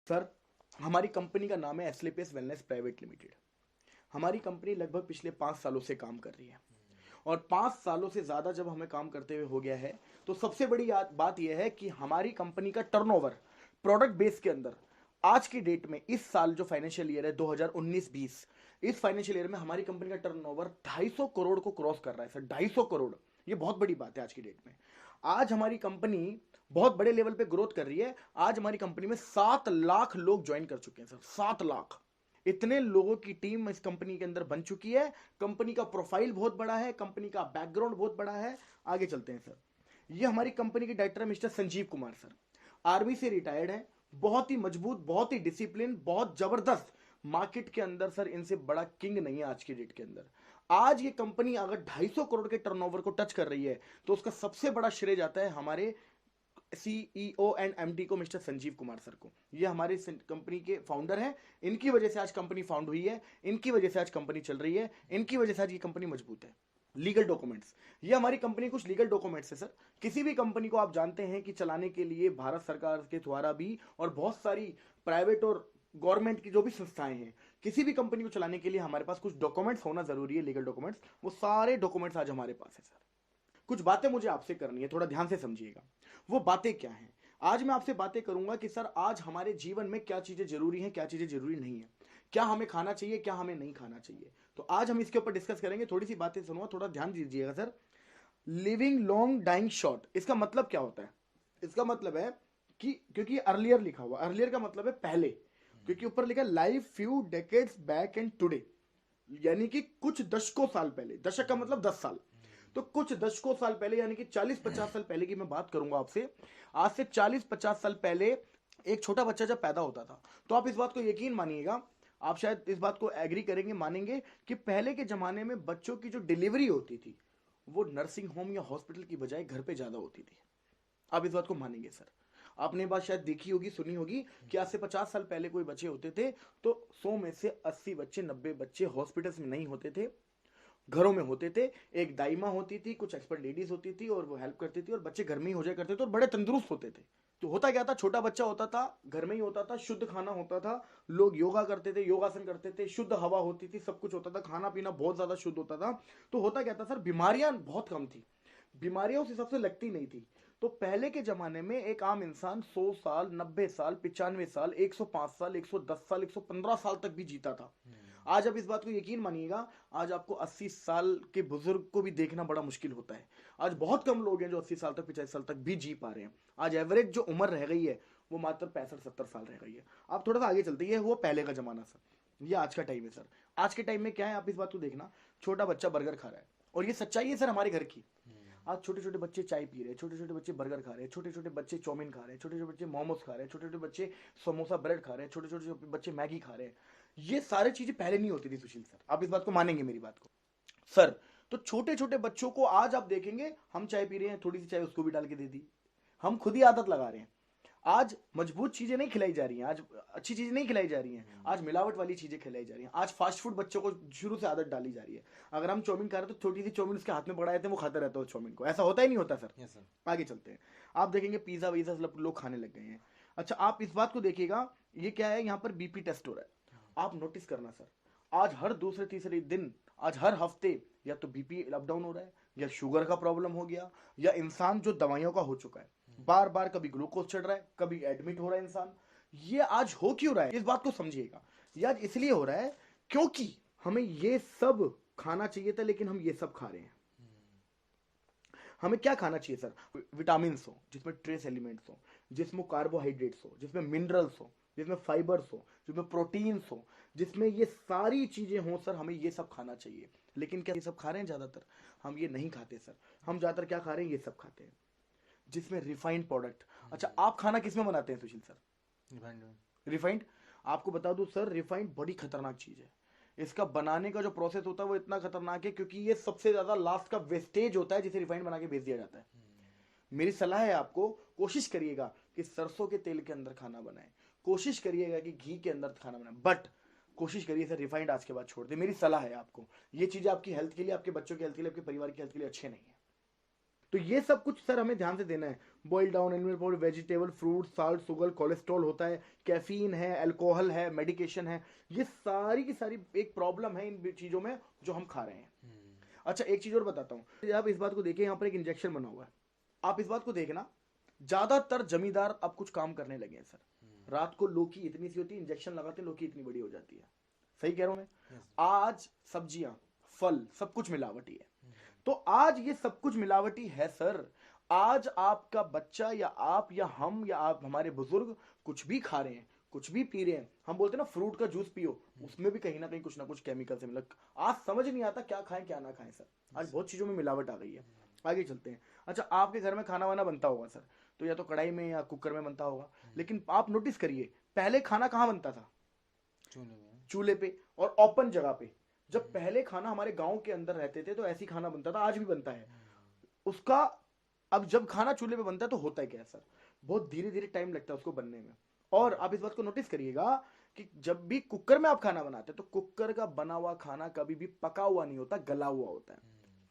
Sir, हमारी company का नाम है एस्क्लेपियस वेलनेस प्राइवेट लिमिटेड। हमारी कंपनी लगभग पिछले 5 सालों से काम कर रही है और 5 सालों से ज़्यादा जब हमें काम करते हुए हो गया है तो सबसे बड़ी बात यह है कि हमारी कंपनी का टर्नओवर प्रोडक्ट बेस के अंदर आज की डेट में इस साल जो फाइनेंशियल ईयर है 2019-20, इस फाइनेंशियल ईयर में हमारी कंपनी का टर्नओवर 250 करोड़ को क्रॉस कर रहा है सर। 250 करोड़, ये बहुत बड़ी बात है आज की डेट में। आज हमारी कंपनी बहुत बड़े लेवल पे ग्रोथ कर रही है। आज हमारी कंपनी में 7 लाख लोग ज्वाइन कर चुके हैं सर। 7 लाख, इतने लोगों की टीम इस कंपनी के अंदर बन चुकी है। कंपनी का प्रोफाइल बहुत बड़ा है, कंपनी का बैकग्राउंड बहुत बड़ा है। आगे चलते हैं सर। ये हमारी कंपनी के डायरेक्टर है mister Sanjeev Kumar sir. Army से रिटायर्ड है, बहुत ही मजबूत, बहुत ही डिसिप्लिन, बहुत जबरदस्त। मार्केट के अंदर सर इनसे बड़ा किंग नहीं है आज की डेट के अंदर। आज ये कंपनी अगर 250 करोड़ के टर्नओवर को टच कर रही है तो उसका सबसे बड़ा श्रेय जाता है हमारे सीईओ एंड एमडी को, मिस्टर संजीव कुमार सर को। ये हमारे कंपनी के फाउंडर हैं। इनकी वजह से आज कंपनी फाउंड हुई है, इनकी वजह से आज कंपनी चल रही है, इनकी वजह से आज ये कंपनी मजबूत है। लीगल डॉक्यूमेंट्स, ये हमारी कंपनी कुछ लीगल डॉक्यूमेंट्स है सर। किसी भी कंपनी को आप जानते हैं कि चलाने के लिए भारत सरकार के द्वारा भी और बहुत सारी प्राइवेट और गवर्नमेंट की जो भी संस्थाएं हैं, किसी भी कंपनी को चलाने के लिए हमारे पास कुछ डॉक्यूमेंट्स होना जरूरी है, लीगल डॉक्यूमेंट्स। वो सारे डॉक्यूमेंट्स आज हमारे पास है सर। कुछ बातें मुझे आपसे करनी है, थोड़ा ध्यान से समझिएगा। वो बातें क्या हैं? आज मैं आपसे बातें करूंगा कि सर आज हमारे जीवन में क्या चीजें जरूरी हैं, क्या चीजें जरूरी नहीं है, क्या हमें खाना चाहिए, क्या हमें नहीं खाना चाहिए। तो आज हम इसके ऊपर डिस्कस करेंगे। थोड़ी सी बातें सुनो, थोड़ा ध्यान दीजिएगा sir. Living long dying short, इसका मतलब क्या होता है? इसका मतलब है कि क्योंकि अर्लियर लिखा हुआ, अर्लियर का मतलब है पहले, क्योंकि ऊपर लिखा है life few decades back and today, यानी कि कुछ दशकों साल पहले। दशक का मतलब 10 साल। तो कुछ दशकों साल पहले यानी कि 40-50 साल पहले की मैं बात करूंगा आपसे। आज से 40-50 साल पहले एक छोटा बच्चा जब पैदा होता था, तो आप इस बात को यकीन मानिएगा, आप शायद इस बात को एग्री करेंगे, मानेंगे कि पहले के जमाने में बच्चों की जो डिलीवरी होती थी वो नर्सिंग होम या हॉस्पिटल की बजाय घर पे ज्यादा होती थी। आप इस बात को मानेंगे सर? आपने ये बात शायद देखी होगी, सुनी होगी कि आज से 50 साल पहले कोई बच्चे होते थे तो 100 में से 80 बच्चे, 90 बच्चे हॉस्पिटल्स में नहीं होते थे, घरों में होते थे। एक दाइमा होती थी, कुछ एक्सपर्ट लेडीज होती थी और वो हेल्प करती थी और बच्चे घर में ही हो जाया करते थे और बड़े तंदुरुस्त होते थे। तो होता क्या था, छोटा बच्चा होता था, घर में ही होता था, शुद्ध खाना होता था, लोग योगा करते थे, योगासन करते थे, शुद्ध हवा होती थी, सब कुछ होता था, खाना पीना बहुत ज्यादा शुद्ध होता था। तो होता क्या था सर, बीमारियां बहुत कम थी, बीमारियां उस हिसाब से लगती नहीं थी। तो पहले के जमाने में एक आम इंसान 100 साल, 90 साल, 95 साल, 105 साल, 110 साल, 115 साल तक भी जीता था। आज आप इस बात को यकीन मानिएगा, आज आपको 80 साल के बुजुर्ग को भी देखना बड़ा मुश्किल होता है। आज बहुत कम लोग हैं जो 80 साल तक, 85 साल तक भी जी पा रहे हैं। आज एवरेज जो उम्र रह गई है वो मात्र 65-70 साल रह गई है। आप थोड़ा सा आगे चलते हैं, वो पहले का जमाना सर, ये आज का टाइम है सर। आज के टाइम में क्या है, आप इस बात को देखना, छोटा बच्चा बर्गर खा रहा है, और ये सच्चाई है सर हमारे घर की। आज छोटे छोटे बच्चे चाय पी रहे हैं, छोटे छोटे बच्चे बर्गर खा रहे हैं, छोटे छोटे बच्चे चाउमीन खा रहे हैं, छोटे छोटे बच्चे मोमोज खा रहे हैं, छोटे छोटे बच्चे समोसा ब्रेड खा रहे हैं, छोटे छोटे बच्चे मैगी खा रहे हैं। ये सारी चीजें पहले नहीं होती थी सुशील सर, आप इस बात को मानेंगे मेरी बात को सर। तो छोटे छोटे बच्चों को आज आप देखेंगे, हम चाय पी रहे हैं, थोड़ी सी चाय उसको भी डाल के दे दी, हम खुद ही आदत लगा रहे हैं। आज मजबूत चीजें नहीं खिलाई जा रही हैं, आज अच्छी चीजें नहीं खिलाई जा रही हैं, आज मिलावट वाली चीजें खिलाई जा रही हैं। आज फास्ट फूड बच्चों को शुरू से आदत डाली जा रही है। अगर हम चाउमीन खा रहे हैं तो छोटी सी चाउमीन उसके हाथ में पड़ा रहता है, वो खाता रहता है चाउमीन को। ऐसा होता ही नहीं होता सर। Yes sir. आगे चलते हैं, आप देखेंगे पिज्जा वीजा लोग खाने लग गए हैं। अच्छा, आप इस बात को देखिएगा, ये क्या है, यहाँ पर बीपी टेस्ट हो रहा है। आप नोटिस करना सर, आज हर दूसरे तीसरे दिन, आज हर हफ्ते या तो बीपी अप डाउन हो रहा है, या शुगर का प्रॉब्लम हो गया, या इंसान जो दवाइयों का हो चुका है, बार बार कभी ग्लूकोज चढ़ रहा है, कभी एडमिट हो रहा है इंसान। ये आज हो क्यों रहा है, इस बात को समझिएगा। ये आज इसलिए हो रहा है क्योंकि हमें ये सब खाना चाहिए था लेकिन हम ये सब खा रहे हैं। हमें क्या खाना चाहिए सर? विटामिन हो जिसमें ट्रेस एलिमेंट्स हो, जिसमें कार्बोहाइड्रेट्स हो, जिसमें मिनरल्स हो, जिसमें फाइबर्स हो, जिसमें प्रोटीन्स हो, जिसमें ये सारी चीजें हो सर, हमें ये सब खाना चाहिए। लेकिन क्या ये सब खा रहे हैं? ज्यादातर हम ये नहीं खाते सर। हम ज्यादातर क्या खा रहे हैं? ये सब खाते हैं जिसमें रिफाइंड प्रोडक्ट। अच्छा, आप खाना किसमें बनाते हैं सुशील सर? रिफाइंड। आपको बता दूं सर, रिफाइंड बड़ी खतरनाक चीज है। इसका बनाने का जो प्रोसेस होता है वो इतना खतरनाक है क्योंकि ये सबसे ज्यादा लास्ट का वेस्टेज होता है जिसे रिफाइंड बना के भेज दिया जाता है। मेरी सलाह है आपको, कोशिश करिएगा कि सरसों के तेल के अंदर खाना बनाएं, कोशिश करिएगा कि घी के अंदर खाना बनाएं, बट कोशिश करिए सर रिफाइंड आज के बाद छोड़ दे। मेरी सलाह है आपको, ये चीजें आपकी हेल्थ के लिए, आपके बच्चों की हेल्थ के लिए, आपके परिवार की हेल्थ के लिए अच्छे नहीं है। तो ये सब कुछ सर हमें ध्यान से देना है। Boil down animal powder, vegetable, fruit, salt, sugar, cholesterol होता है, कैफीन है, अल्कोहल है, मेडिकेशन है, ये सारी की सारी एक प्रॉब्लम है इन चीजों में जो हम खा रहे हैं। अच्छा एक चीज और बताता हूँ, आप इस बात को देखिए, यहाँ पर एक इंजेक्शन बना हुआ है, आप इस बात को देखना, ज्यादातर जमींदार अब कुछ काम करने लगे हैं सर। रात को लौकी इतनी सी होती है, इंजेक्शन लगाते हैं, लौकी इतनी बड़ी हो जाती है। सही कह रहा हूं मैं? आज सब्जियां, फल, सब कुछ मिलावटी है। तो आज ये सब कुछ मिलावटी है सर। आज आपका बच्चा या आप या हम या आप हमारे बुजुर्ग कुछ भी खा रहे हैं, कुछ भी पी रहे हैं, हम बोलते हैं ना फ्रूट का जूस पियो, उसमें भी कहीं ना कहीं कुछ ना कुछ केमिकल से मिला। आज समझ नहीं आता क्या खाएं क्या ना खाएं सर। आज बहुत चीजों में मिलावट आ गई है। आगे चलते हैं। अच्छा आपके घर में खाना वाना बनता होगा सर, तो या तो कढ़ाई में या कुकर में बनता होगा, लेकिन आप नोटिस करिए पहले खाना कहाँ बनता था? चूल्हे पे और ओपन जगह पे। जब पहले खाना हमारे गांव के अंदर रहते थे तो ऐसी खाना बनता था, आज भी बनता है उसका। अब जब खाना चूल्हे पे बनता है तो होता है क्या सर, बहुत धीरे धीरे टाइम लगता है उसको बनने में। और आप इस बात को नोटिस करिएगा कि जब भी कुकर में आप खाना बनाते हैं तो कुकर का बना हुआ खाना कभी भी पका हुआ नहीं होता, गला हुआ होता है।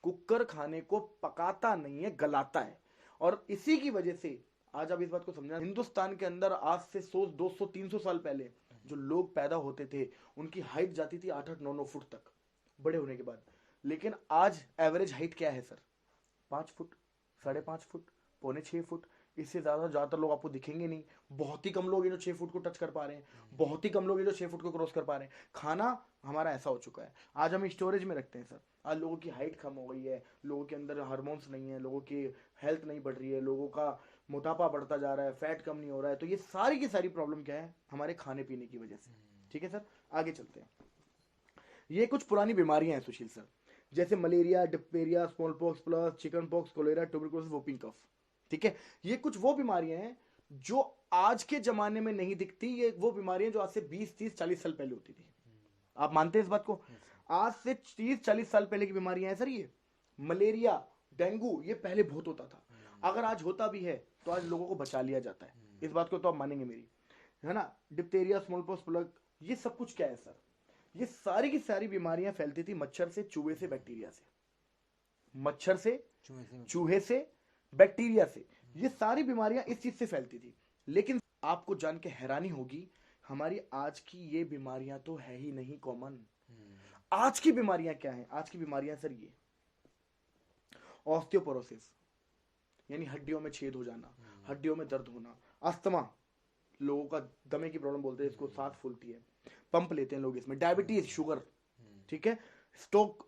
कुकर खाने को पकाता नहीं है, गलाता है। और इसी की वजह से आज आप इस बात को समझना, हिंदुस्तान के अंदर आज से 100, 200, 300 साल पहले जो लोग पैदा होते थे उनकी हाइट जाती थी 8-8, 9-9 फुट तक बड़े होने के बाद। लेकिन आज एवरेज हाइट क्या है सर? 5 foot, 5.5 foot, 5.25 foot. इससे ज्यादातर लोग आपको दिखेंगे नहीं। बहुत ही कम लोग हैं जो 6 फुट को टच कर पा रहे हैं, बहुत ही कम लोग हैं जो 6 फुट को क्रॉस कर पा रहे हैं। खाना हमारा ऐसा हो चुका है, आज हम स्टोरेज में रखते हैं सर। आज लोगों की हाइट कम हो गई है, लोगों के अंदर हार्मोन्स नहीं है, लोगों की हेल्थ नहीं बढ़ रही है, लोगों का मोटापा बढ़ता जा रहा है, फैट कम नहीं हो रहा है। तो ये सारी की सारी प्रॉब्लम क्या है? हमारे खाने पीने की वजह से। ठीक है सर, आगे चलते हैं। ये कुछ पुरानी बीमारियां हैं सुशील सर, जैसे malaria, diphtheria, smallpox plus, chickenpox, cholera, tuberculosis, whooping cough. ठीक है, ये कुछ वो बीमारियां हैं जो आज के जमाने में नहीं दिखती। ये वो बीमारियां जो आज से 20, 30, 40 साल पहले होती थी। आप मानते हैं इस बात को? आज से 30, 40 साल पहले की बीमारियां हैं सर। ये मलेरिया, डेंगू, ये पहले बहुत होता था। अगर आज होता भी है तो आज लोगों को बचा लिया जाता है। इस बात को तो आप मानेंगे मेरी, है ना? डिप्थीरिया, स्मॉल पॉक्स, प्लग, ये सब कुछ क्या है सर? ये सारी की सारी बीमारियां फैलती थी मच्छर से, चूहे से, बैक्टीरिया से। मच्छर से, चूहे से, बैक्टीरिया से, ये सारी बीमारियां इस चीज से फैलती थी। लेकिन आपको जान के हैरानी होगी, हमारी आज की ये बीमारियां तो है ही नहीं कॉमन। आज की बीमारियां क्या है? आज की बीमारियां सर ये ऑस्टियोपोरोसिस, यानी हड्डियों में छेद हो जाना, हड्डियों में दर्द होना, अस्थमा, लोगों का दमे की प्रॉब्लम बोलते हैं इसको, सांस फूलती है, पंप लेते हैं लोग इसमें, डायबिटीज, शुगर, ठीक है, स्ट्रोक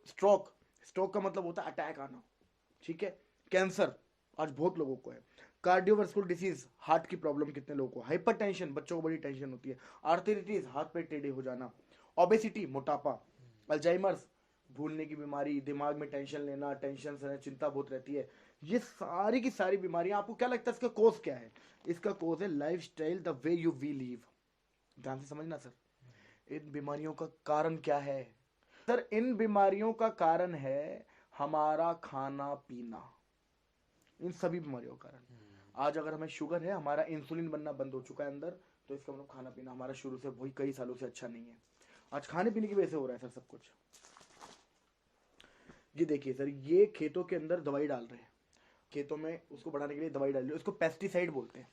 स्ट्रोक का मतलब होता है अटैक आना, ठीक है, कैंसर आज बहुत लोगों को है, कार्डियोवास्कुलर डिसीज, हार्ट की प्रॉब्लम कितने लोगों को, हाइपरटेंशन, बच्चों को बड़ी टेंशन होती है, आर्थराइटिस, हाथ पैर टेढ़े हो जाना, ओबेसिटी, मोटापा, अल्जाइमर्स, भूलने की बीमारी, दिमाग में टेंशन लेना, टेंशन से चिंता बहुत रहती है। ये सारी की सारी बीमारियां, आपको क्या लगता है इसका कोज क्या है? इसका कोज है lifestyle, the way you we live. ध्यान से समझना सर, इन बीमारियों का कारण क्या है सर? इन बीमारियों का कारण है हमारा खाना पीना। इन सभी बीमारियों का कारण, आज अगर हमें शुगर है, हमारा इंसुलिन बनना बंद हो चुका है अंदर, तो इसका मतलब खाना पीना हमारा शुरू से वही कई सालों से अच्छा नहीं है। आज खाने पीने की वजह से हो रहा है सर सब कुछ। ये देखिए सर, ये खेतों के अंदर दवाई डाल रहे हैं, खेतों में उसको बढ़ाने के लिए दवाई डाल रही है, उसको पेस्टिसाइड बोलते हैं।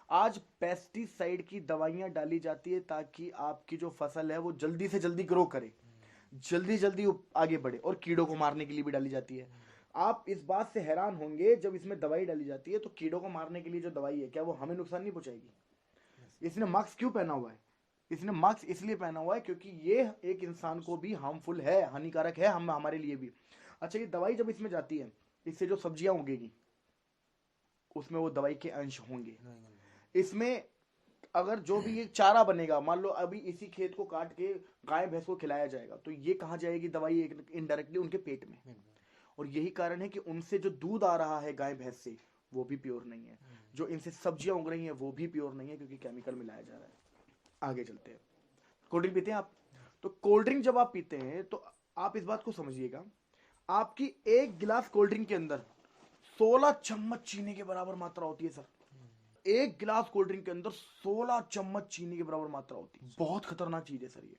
आज पेस्टिसाइड की दवाइयां डाली जाती है ताकि आपकी जो फसल है वो जल्दी से जल्दी ग्रो करे, जल्दी जल्दी आगे बढ़े, और कीड़ों को मारने के लिए भी डाली जाती है। आप इस बात से हैरान होंगे, जब इसमें दवाई डाली जाती है तो कीड़ों को मारने के लिए जो दवाई है, क्या वो हमें नुकसान नहीं पहुंचाएगी? इसने मास्क क्यों पहना हुआ है? इसने मास्क इसलिए पहना हुआ है क्योंकि ये एक इंसान को भी हार्मफुल है, हानिकारक है, हम हमारे लिए भी। अच्छा, ये दवाई जब इसमें जाती है, इससे जो सब्जियां उगेगी उसमें वो दवाई के अंश होंगे। इसमें अगर जो भी ये चारा बनेगा, मान लो अभी इसी खेत को काट के गाय भैंस को खिलाया जाएगा, तो ये कहाँ जाएगी दवाई? इनडायरेक्टली उनके पेट में। और यही कारण है कि उनसे जो दूध आ रहा है गाय भैंस से, वो भी प्योर नहीं है। जो इनसे सब्जियां उग रही हैं वो भी प्योर नहीं है, क्योंकि केमिकल मिलाया जा रहा है। आगे चलते हैं। कोल्ड ड्रिंक पीते हैं आप? तो कोल्ड ड्रिंक जब आप पीते हैं तो आप इस बात को समझिएगा, आपकी एक गिलास कोल्ड ड्रिंक के अंदर 16 चम्मच चीनी के बराबर मात्रा होती है सर। एक गिलास कोल्ड ड्रिंक के अंदर 16 चम्मच चीनी के बराबर मात्रा होती है। बहुत खतरनाक चीज है सर ये।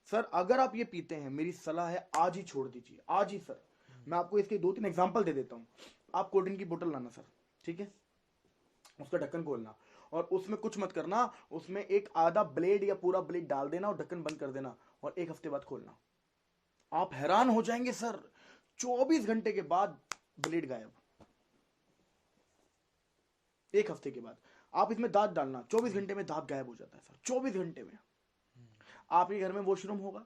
सर अगर आप ये पीते हैं, मेरी सलाह है आज ही छोड़ दीजिए, आज ही सर। मैं आपको इसके 2-3 एग्जांपल दे देता हूं। आप कोल्ड ड्रिंक की बोतल लाना सर, ठीक है, उसका ढक्कन खोलना और उसमें कुछ मत करना, उसमें एक आधा ब्लेड या पूरा ब्लेड डाल देना और ढक्कन बंद कर देना और 1 हफ्ते बाद खोलना। आप हैरान हो जाएंगे सर, 24 घंटे के बाद ब्लेड गायब। 1 हफ्ते के बाद आप इसमें दांत डालना, 24 घंटे में दांत गायब हो जाता है सर, 24 घंटे में। आपके घर में वॉशरूम होगा,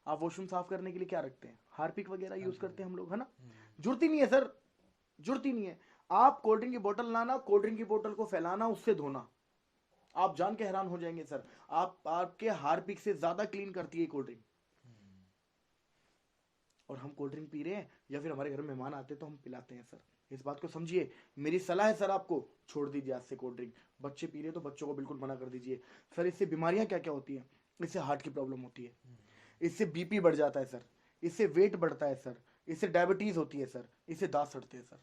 आप वॉशरूम साफ करने के लिए क्या रखते हैं, हार्पिक वगैरह यूज करते हैं हम लोग, है ना, जरूरत ही नहीं है सर, जरूरत ही नहीं है। आप कोल्ड ड्रिंक की बोतल लाना, कोल्ड ड्रिंक की बोतल को फैलाना, उससे धोना, आप जान के हैरान हो जाएंगे सर, आपके हार्पिक से ज्यादा क्लीन करती है कोल्ड ड्रिंक। और हम कोल्ड ड्रिंक पी रहे हैं या फिर हमारे घर में मेहमान आते हैं तो हम पिलाते हैं सर, इस बात को समझिए। मेरी सलाह है सर आपको, छोड़ दीजिए आज से कोल्ड ड्रिंक। बच्चे पी रहे हैं तो बच्चों को बिल्कुल मना कर दीजिए सर। इससे बीमारियां क्या क्या होती है, इससे हार्ट की प्रॉब्लम होती है, इससे बीपी बढ़ जाता है सर, इससे वेट बढ़ता है सर, इससे डायबिटीज होती है सर, इससे दांत सड़ते हैं सर।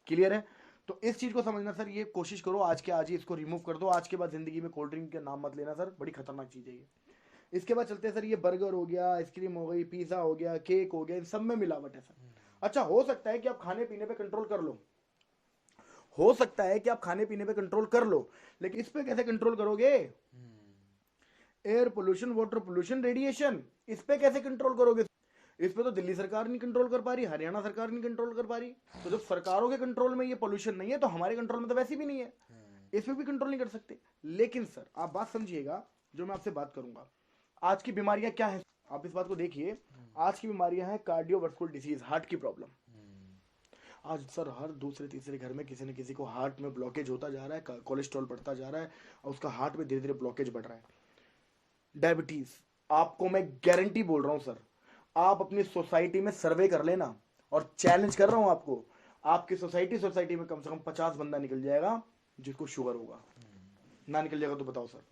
क्लियर है? तो इस चीज को समझना सर, ये कोशिश करो आज के आज ही इसको रिमूव कर दो। आज के बाद जिंदगी में कोल्ड ड्रिंक का नाम मत लेना सर, बड़ी खतरनाक चीज है ये। इसके बाद चलते हैं सर, ये बर्गर हो गया, आइसक्रीम हो गई, पिज्जा हो गया, केक हो गया, इन सब में मिलावट है सर। अच्छा, हो सकता है कि आप खाने पीने पे कंट्रोल कर लो, हो सकता है कि आप खाने पीने पे कंट्रोल कर लो, लेकिन इस पे कैसे कंट्रोल करोगे? Air pollution, water pollution, radiation, इस पे कैसे कंट्रोल करोगे? इस पे तो दिल्ली सरकार नहीं कंट्रोल कर पा रही, हरियाणा सरकार नहीं कंट्रोल कर पा रही। तो जब सरकारों के कंट्रोल में ये पोल्यूशन नहीं है तो हमारे कंट्रोल में तो वैसे भी नहीं है, इस पे भी कंट्रोल नहीं कर सकते। लेकिन सर आप बात समझिएगा, जो मैं आपसे बात करूंगा, आज की बीमारियां क्या है, आप इस बात को देखिए। आज की बीमारियां हैं कार्डियोवास्कुलर डिसीज, हार्ट की प्रॉब्लम। आज सर हर दूसरे तीसरे घर में किसी न किसी को हार्ट में ब्लॉकेज होता जा रहा है, कोलेस्ट्रॉल बढ़ता जा रहा है और उसका हार्ट में धीरे धीरे ब्लॉकेज बढ़ रहा है। डायबिटीज, आपको मैं गारंटी बोल रहा हूं सर, आप अपनी सोसाइटी में सर्वे कर लेना और चैलेंज कर रहा हूं आपको, आपकी सोसाइटी में कम से कम 50 बंदा निकल जाएगा जिसको शुगर होगा। ना निकल जाएगा तो बताओ सर।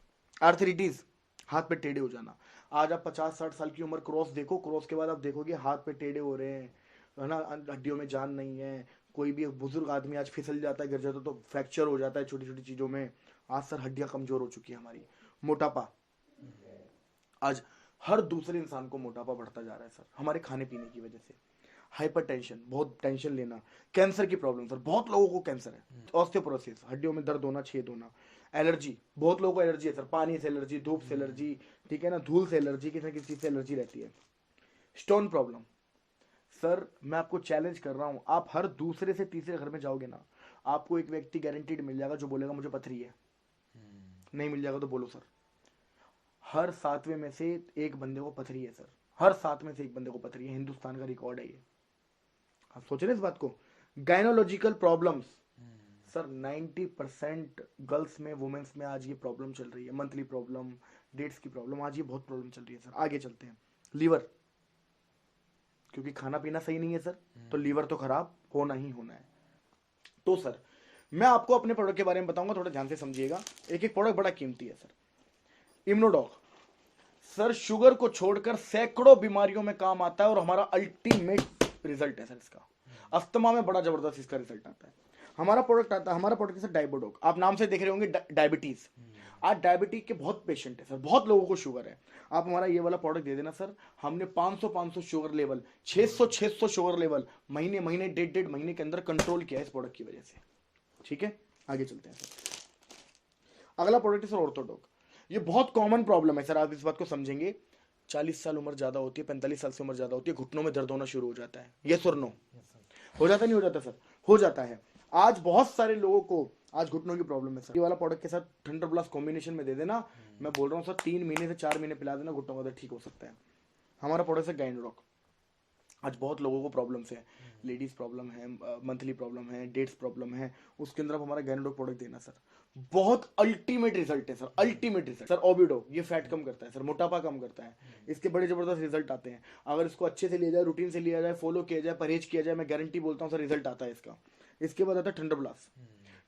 आर्थराइटिस, हाथ पे टेढ़े हो जाना, आज आप 50-60 साल की उम्र क्रॉस देखो, क्रॉस के बाद आप देखोगे हाथ पे टेढ़े हो रहे हैं, है ना, हड्डियों में जान नहीं है। कोई भी बुजुर्ग आदमी आज फिसल जाता है, गिर जाता है तो फ्रैक्चर हो जाता है छोटी छोटी चीजों में। आज सर हड्डियां कमजोर हो चुकी है हमारी। मोटापा, आज हर दूसरे इंसान को मोटापा बढ़ता जा रहा है सर, हमारे खाने पीने की वजह से। हाइपरटेंशन, बहुत टेंशन लेना। कैंसर की प्रॉब्लम सर, बहुत लोगों को कैंसर है। ऑस्टियोपोरोसिस, हड्डियों में दर्द होना, छेद होना। एलर्जी, बहुत लोगों को एलर्जी है सर, पानी से एलर्जी, धूप से एलर्जी, ठीक है ना, धूल से एलर्जी, किसी न किसी चीज से एलर्जी रहती है। स्टोन प्रॉब्लम, सर मैं आपको चैलेंज कर रहा हूं, आप हर दूसरे से तीसरे घर में जाओगे ना, आपको एक व्यक्ति गारंटीड मिल जाएगा जो बोलेगा मुझे पथरी है। नहीं मिल जाएगा तो बोलो सर, हर 7वें में से एक बंदे को पथरी है सर, हर 7 में से एक बंदे को पथरी है, हिंदुस्तान का रिकॉर्ड है ये। आप सोच रहे इस बात को? गायनोलॉजिकल प्रॉब्लम्स, सर 90% गर्ल्स में, वुमेन्स में आज ये प्रॉब्लम चल रही है। मंथली प्रॉब्लम, डेट्स की प्रॉब्लम, आज ये बहुत प्रॉब्लम चल रही है सर। आगे चलते हैं। लीवर, क्योंकि खाना पीना सही नहीं है सर, तो लीवर तो खराब होना ही होना है। तो सर मैं आपको अपने प्रोडक्ट के बारे में बताऊंगा, थोड़ा ध्यान से समझिएगा। एक एक प्रोडक्ट बड़ा कीमती है सर। इम्यूनोडॉग, सर शुगर को छोड़कर सैकड़ों बीमारियों में काम आता है और हमारा अल्टीमेट रिजल्ट है सर इसका। अस्थमा में बड़ा जबरदस्त इसका रिजल्ट आता है। हमारा प्रोडक्ट आता है, हमारा प्रोडक्ट है सर डायबोडोक। आप नाम से देख रहे होंगे डायबिटीज। आज डायबिटीज के बहुत पेशेंट है सर, बहुत लोगों को शुगर है। आप हमारा ये वाला प्रोडक्ट दे देना सर, हमने 500 शुगर लेवल, 600 शुगर लेवल महीने 1.5 महीने के अंदर कंट्रोल किया है इस प्रोडक्ट की वजह से। ठीक है, आगे चलते हैं सर। अगला प्रोडक्ट है सर ऑर्थोडॉक। ये बहुत कॉमन प्रॉब्लम है सर, आप इस बात को समझेंगे। 40 साल उम्र ज्यादा होती है, 45 साल से उम्र ज्यादा होती है, घुटनों में दर्द होना शुरू हो जाता है। यस और नो? हो जाता नहीं हो जाता सर? हो जाता है। आज बहुत सारे लोगों को आज घुटनों की प्रॉब्लम है सर। ये वाला प्रोडक्ट के साथ थंडर ब्लास्ट कॉम्बिनेशन में दे देना, मैं बोल रहा हूँ सर 3 महीने से 4 महीने पिला देना, घुटनों का दर्द ठीक हो सकता है। हमारा प्रोडक्ट है गाइनोडॉक। आज बहुत लोगों को प्रॉब्लम्स है, लेडीज प्रॉब्लम है, मंथली प्रॉब्लम है, डेट्स प्रॉब्लम है, उसके अंदर आप हमारा गाइनोडॉक प्रोडक्ट देना सर, बहुत अल्टीमेट रिजल्ट है सर, अल्टीमेट रिजल्ट सर। ओबिडो, ये फैट कम करता है सर, मोटापा कम करता है, इसके बड़े जबरदस्त रिजल्ट आते हैं। अगर इसको अच्छे से लिया जाए, रूटीन से लिया जाए, फॉलो किया जाए, परहेज किया जाए, मैं गारंटी बोलता हूँ सर रिजल्ट आता है इसका। इसके बाद आता है थंडर ब्लास्ट।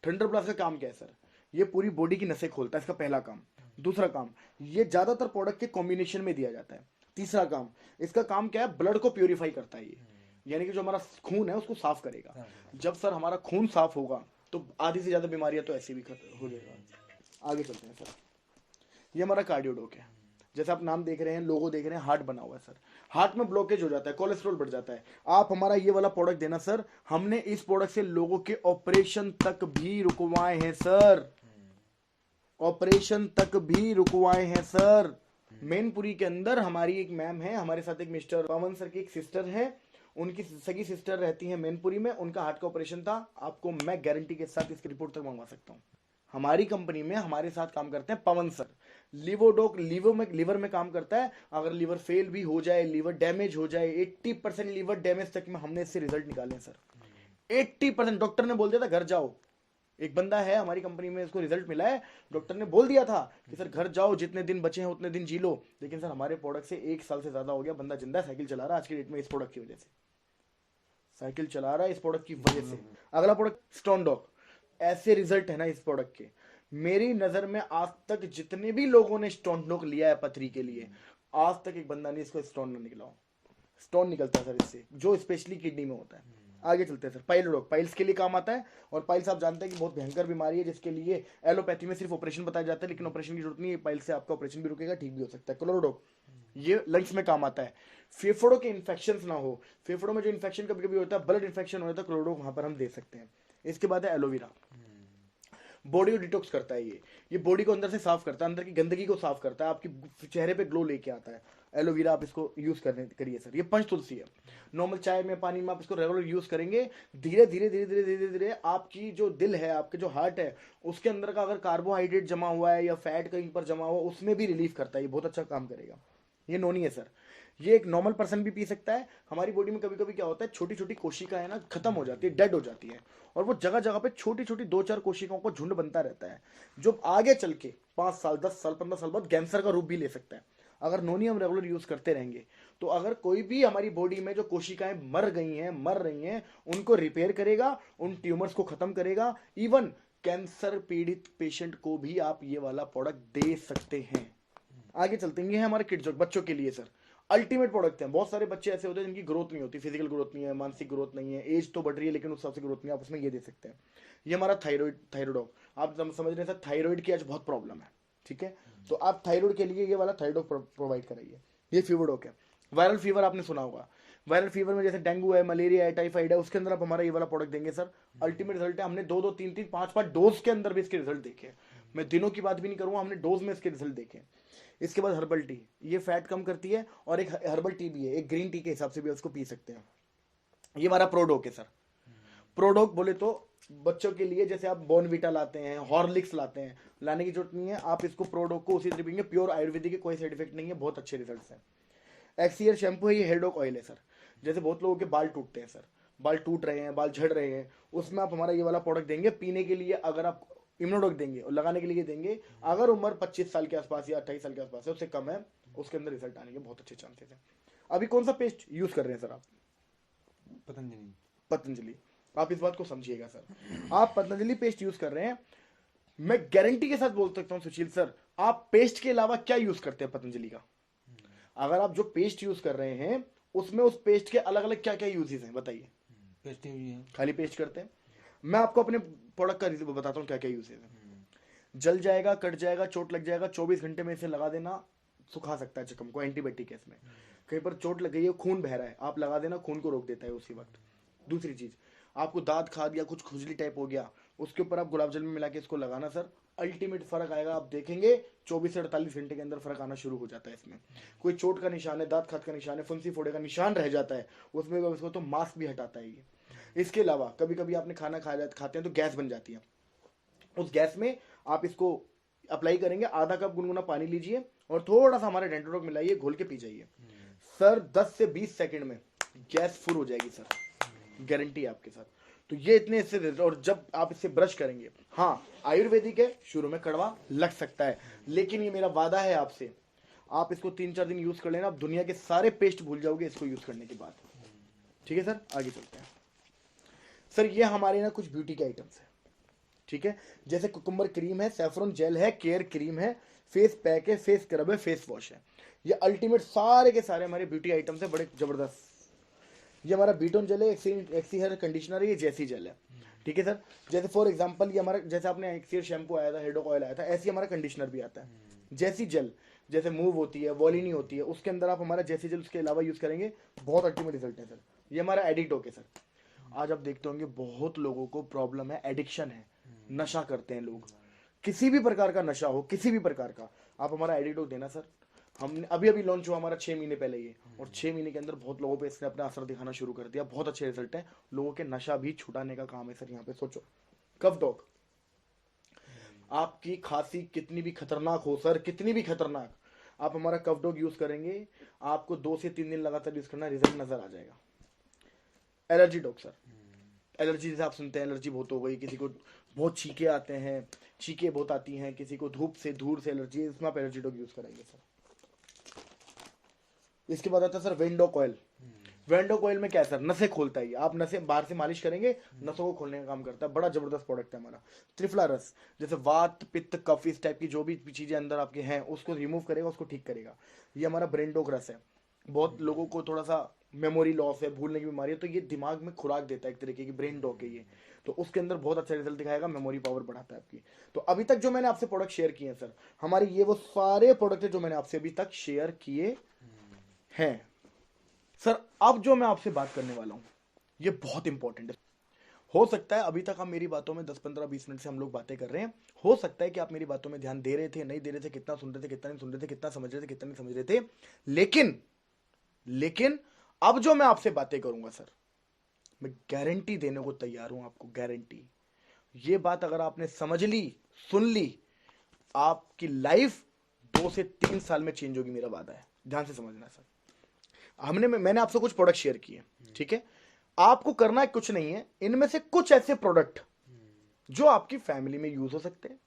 थंडर ब्लास्ट का काम क्या है सर? ये पूरी बॉडी की नसें खोलता है, इसका पहला काम। दूसरा काम, ये ज्यादातर प्रोडक्ट के कॉम्बिनेशन में दिया जाता है। तीसरा काम, इसका काम क्या है? ब्लड को प्यूरिफाई करता है ये, यानी कि जो हमारा खून है उसको साफ करेगा। जब सर हमारा खून साफ होगा तो आधी से ज्यादा बीमारियां तो ऐसे भी खत्म हो जाएगा। आगे चलते हैं सर। ये हमारा कार्डियोडोक है। जैसे आप नाम देख रहे हैं, लोगो देख रहे हैं, हार्ट बना हुआ है सर, हार्ट में ब्लॉकेज हो जाता है, कोलेस्ट्रॉल बढ़ जाता है। आप हमारा ये वाला प्रोडक्ट देना सर, हमने इस प्रोडक्ट से लोगों के ऑपरेशन तक भी रुकवाए हैं सर, ऑपरेशन तक भी रुकवाए हैं सर। मैनपुरी के अंदर हमारी एक मैम है, हमारे साथ एक मिस्टर पवन सर की एक सिस्टर है, उनकी सगी सिस्टर रहती है मैनपुरी में, उनका हार्ट का ऑपरेशन था। आपको मैं गारंटी के साथ इसकी रिपोर्ट तक मंगवा सकता हूँ। हमारी कंपनी में हमारे साथ काम करते हैं पवन सर, लिवोडोक लीवर में काम करता है। अगर लीवर फेल भी हो जाए, लीवर डैमेज हो जाए, 80% लीवर डैमेज तक में हमने इससे रिजल्ट निकाले सर। 80% डॉक्टर ने बोल दिया था घर जाओ। एक बंदा है हमारी कंपनी में, इसको रिजल्ट मिला है, डॉक्टर ने बोल दिया था कि सर घर जाओ, जितने दिन बचे हैं उतने दिन जी लो। लेकिन सर हमारे प्रोडक्ट से 1 साल से ज्यादा हो गया, बंदा जिंदा साइकिल चला रहा है आज की डेट में, इस प्रोडक्ट की वजह से साइकिल चला रहा है, इस प्रोडक्ट की वजह से। अगला प्रोडक्ट स्टोन डॉग, ऐसे रिजल्ट है ना इस प्रोडक्ट के। मेरी नजर में आज तक जितने भी लोगों ने स्टोन डॉग लिया है पथरी के लिए, आज तक एक बंदा नहीं इसको स्टोन ना निकला हो। स्टोन निकलता है सर इससे, जो स्पेशली किडनी में होता है। आगे चलते हैं सर, पाइलोडॉग पाइल्स के लिए काम आता है। और पाइल्स आप जानते हैं कि बहुत भयंकर बीमारी है, जिसके लिए एलोपैथी में सिर्फ ऑपरेशन बताया जाता है, लेकिन ऑपरेशन की जरूरत नहीं है। पाइल्स से आपका ऑपरेशन भी रुकेगा, ठीक भी हो सकता है। क्लोरोडॉग, ये लंग्स में काम आता है, फेफड़ों के इन्फेक्शन ना हो, फेफड़ों में जो इन्फेक्शन कभी कभी होता है, ब्लड इन्फेक्शन होता है, क्लोरोडॉग वहां पर हम दे सकते हैं। इसके बाद है एलोवेरा, बॉडी को डिटॉक्स करता है। ये बॉडी को अंदर से साफ करता है, अंदर की गंदगी को साफ करता है, आपकी चेहरे पे ग्लो लेके आता है। एलोवेरा आप इसको यूज करिए सर। ये पंच तुलसी है, नॉर्मल चाय में पानी में आप इसको रेगुलर यूज करेंगे, धीरे धीरे धीरे धीरे धीरे धीरे आपकी जो दिल है, आपके जो हार्ट है, उसके अंदर का अगर कार्बोहाइड्रेट जमा हुआ है या फैट कहीं पर जमा हुआ, उसमें भी रिलीफ करता है। ये बहुत अच्छा काम करेगा। ये नोनी है सर, ये एक नॉर्मल पर्सन भी पी सकता है। हमारी बॉडी में कभी कभी क्या होता है, छोटी छोटी कोशिकाएं है ना खत्म हो जाती है, डेड हो जाती है, और वो जगह जगह पे छोटी छोटी 2-4 कोशिकाओं को झुंड बनता रहता है, जो आगे चल के 5 साल 10 साल 15 साल बाद कैंसर का रूप भी ले सकता है। अगर नोनी हम रेगुलर यूज करते रहेंगे, तो अगर कोई भी हमारी बॉडी में जो कोशिकाएं मर रही हैं, उनको रिपेयर करेगा, उन ट्यूमर्स को खत्म करेगा। इवन कैंसर पीड़ित पेशेंट को भी आप ये वाला प्रोडक्ट दे सकते हैं। आगे चलते हैं, ये है हमारे किड्स, बच्चों के लिए सर अल्टीमेट प्रोडक्ट है। बहुत सारे बच्चे ऐसे होते हैं जिनकी ग्रोथ नहीं होती, फिजिकल ग्रोथ नहीं है, मानसिक ग्रोथ नहीं है, एज तो बढ़ रही है लेकिन उस हिसाब से ग्रोथ नहीं है, आप उसमें ये दे सकते हैं। ये हमारा थायराइड, आप समझ रहे हैं सर, थायराइड की आज बहुत प्रॉब्लम है, ठीक है, तो आप थायराइड के लिए ये वाला थायराइड प्रोवाइड कराइए। ये फीवरडॉक है। वायरल फीवर आपने सुना होगा, वायरल फीवर में जैसे डेंगू है, मलेरिया है, टाइफाइड है, उसके अंदर आप हमारा ये वाला प्रोडक्ट देंगे सर, अल्टीमेट रिजल्ट है। हमने 2-2 3-3 5-5 डोज के अंदर भी इसके रिजल्ट देखे। मैं दिनों की बात भी नहीं करूंगा, हमने डोज में इसके रिजल्ट देखे। इसके बाद हर्बल टी, ये फैट कम करती है, और एक हर्बल टी भी है, एक ग्रीन टी के हिसाब से भी उसको पी सकते हैं। ये हमारा प्रोडोक है सर। प्रोडोक बोले तो बच्चों के लिए जैसे आप बॉर्नविटा लाते हैं, हॉर्लिक्स लाते हैं, लाने की जरूरत नहीं है, आप इसको प्रोडोक को उसी तरह पिएंगे, प्योर आयुर्वेदिक है, कोई साइड इफेक्ट नहीं है, बहुत अच्छे रिजल्ट्स हैं। एक्सीयर शैम्पू है, ये हेयरडॉक ऑयल है सर। जैसे बहुत लोगों के बाल टूटते हैं सर, बाल टूट रहे हैं, बाल झड़ रहे हैं, उसमें आप हमारा ये वाला प्रोडक्ट देंगे पीने के लिए। अगर आप इम्यूनोडॉक देंगे और लगाने के लिए देंगे, अगर उम्र 25 साल के आसपास या 28 साल के आसपास है, उससे कम है, उसके अंदर रिजल्ट आने के बहुत अच्छे चांसेस हैं। अभी कौन सा पेस्ट यूज कर रहे हैं सर आप? पतंजलि। आप इस बात को समझिएगा सर, आप पतंजलि पेस्ट यूज कर रहे हैं, मैं गारंटी के साथ बोल सकता हूं सुशील सर, आप पेस्ट के अलावा क्या यूज करते हैं पतंजलि का? अगर आप जो पेस्ट यूज कर रहे हैं, उसमें उस पेस्ट के अलग अलग क्या क्या यूजेस हैं बताइए? पेस्ट है, खाली पेस्ट करते हैं। मैं आपको अपने प्रोडक्ट का रिव्यू बताता हूँ क्या क्या यूजेस है। जल जाएगा, कट जाएगा, चोट लग जाएगा, 24 घंटे में इसे लगा देना, सुखा सकता है जख्म को, एंटीबायोटिक है इसमें। कहीं पर चोट लग गई है, खून बह रहा है, आप लगा देना, खून को रोक देता है उसी वक्त। दूसरी चीज, आपको दांत खाद या कुछ खुजली टाइप हो गया, उसके ऊपर आप गुलाब जल में मिला के इसको लगाना सर, अल्टीमेट फर्क आएगा। आप देखेंगे 24 से 48 घंटे के अंदर फर्क आना शुरू हो जाता है इसमें। कोई चोट का निशान है, दांत खाद का निशान है, फुंसी फोड़े का निशान रह जाता है, उसमें उसको तो मास्क भी हटाता है ये। इसके अलावा कभी कभी आपने खाना खाते हैं तो गैस बन जाती है, उस गैस में आप इसको अप्लाई करेंगे, आधा कप गुनगुना पानी लीजिए और थोड़ा सा हमारा डेंटोडॉक मिलाइए, घोल के पी जाइए सर, 10 से 20 सेकंड में गैस फुल हो जाएगी सर, गारंटी है आपके साथ। तो ये इतने इससे, और जब आप इससे ब्रश करेंगे, हाँ आयुर्वेदिक है, शुरू में कड़वा लग सकता है, लेकिन ये मेरा वादा है आपसे, आप इसको 3-4 दिन यूज कर लेना, आप दुनिया के सारे पेस्ट भूल जाओगे इसको यूज करने के बाद। ठीक है सर, आगे चलते हैं सर। ये हमारे ना कुछ ब्यूटी के आइटम्स है, ठीक है, जैसे कुकुम्बर क्रीम है, सैफरन जेल है, केयर क्रीम है, फेस पैक है, फेस स्क्रब है, फेस वॉश है। ये अल्टीमेट सारे के सारे हमारे ब्यूटी आइटम्स है, बड़े जबरदस्त। ये हमारा बीटोन जेल है, एक्सी हेयर कंडीशनर है, ये जैसी जेल है, ठीक है सर। जैसे फॉर एग्जांपल ये हमारा, जैसे आपने एक्सी शैम्पू आया था, हेयरडॉक ऑयल आया था, ऐसे हमारा कंडीशनर भी आता है, जैसी जेल। जैसे मूव होती है, वॉलिनी होती है, उसके अंदर आप हमारा जैसे जेल उसके अलावा यूज करेंगे, बहुत अल्टीमेट रिजल्ट है सर। ये हमारा एडिक्ट है सर। आज आप देखते होंगे बहुत लोगों को प्रॉब्लम है, एडिक्शन है, नशा करते हैं लोग, किसी भी प्रकार का नशा हो, किसी भी प्रकार का, आप हमारा एडिक्ट देना सर। हमने अभी अभी लॉन्च हुआ हमारा 6 महीने पहले ये, और 6 महीने के अंदर बहुत लोगों पे इसने अपना असर दिखाना शुरू कर दिया, बहुत अच्छे रिजल्ट है, लोगों के नशा भी छुड़ाने का काम है सर। यहाँ पे सोचो, कफ डॉग, आपकी खांसी कितनी भी खतरनाक हो सर, कितनी भी खतरनाक, आप हमारा कफ डॉग यूज करेंगे, आपको 2 से 3 दिन लगातार यूज करना, रिजल्ट नजर आ जाएगा। एलर्जी डॉग सर, एलर्जी जैसे आप सुनते हैं एलर्जी बहुत हो गई, किसी को बहुत छींके आते हैं, छींके बहुत आती हैं, किसी को धूप से धूल से एलर्जी है, इसमें आप एलर्जी डॉग यूज कराएंगे सर। इसके बाद आता है sir vendor coil. Vendor coil में क्या है सर, नसें खोलता है, आप नसें बाहर से मालिश करेंगे, नसों को खोलने का काम करता है, बड़ा जबरदस्त प्रोडक्ट है हमारा। त्रिफला रस, जैसे वात पित्त कफ इस टाइप की जो भी चीजें अंदर आपके हैं उसको रिमूव करेगा, उसको ठीक करेगा। ये हमारा ब्रेन डॉग रस है, बहुत लोगों को थोड़ा सा मेमोरी लॉस है, भूलने की बीमारी है, तो ये दिमाग में खुराक देता है, एक तरीके की ब्रेन डॉग है ये, तो उसके अंदर बहुत अच्छा रिजल्ट दिखाएगा, मेमोरी पावर बढ़ाता है आपकी। तो अभी तक जो मैंने आपसे प्रोडक्ट शेयर किए हैं सर, हमारी ये वो सारे प्रोडक्ट है जो मैंने आपसे अभी तक शेयर किए हैं सर। अब जो मैं आपसे बात करने वाला हूं ये बहुत इंपॉर्टेंट है। हो सकता है अभी तक हम मेरी बातों में 10 15 20 मिनट से हम लोग बातें कर रहे हैं, हो सकता है कि आप मेरी बातों में ध्यान दे रहे थे, नहीं दे रहे थे, कितना सुन रहे थे, कितना नहीं सुन रहे थे, कितना समझ रहे थे, कितना नहीं समझ रहे थे, लेकिन अब जो मैं आपसे बातें करूंगा सर, मैं गारंटी देने को तैयार हूं आपको, गारंटी। ये बात अगर आपने समझ ली, सुन ली, आपकी लाइफ 2 से 3 साल में चेंज होगी, मेरा वादा है, ध्यान से समझना सर। मैंने आपसे कुछ प्रोडक्ट शेयर किए, ठीक है, आपको करना कुछ नहीं है, इनमें से कुछ ऐसे प्रोडक्ट जो आपकी फैमिली में यूज हो सकते हैं,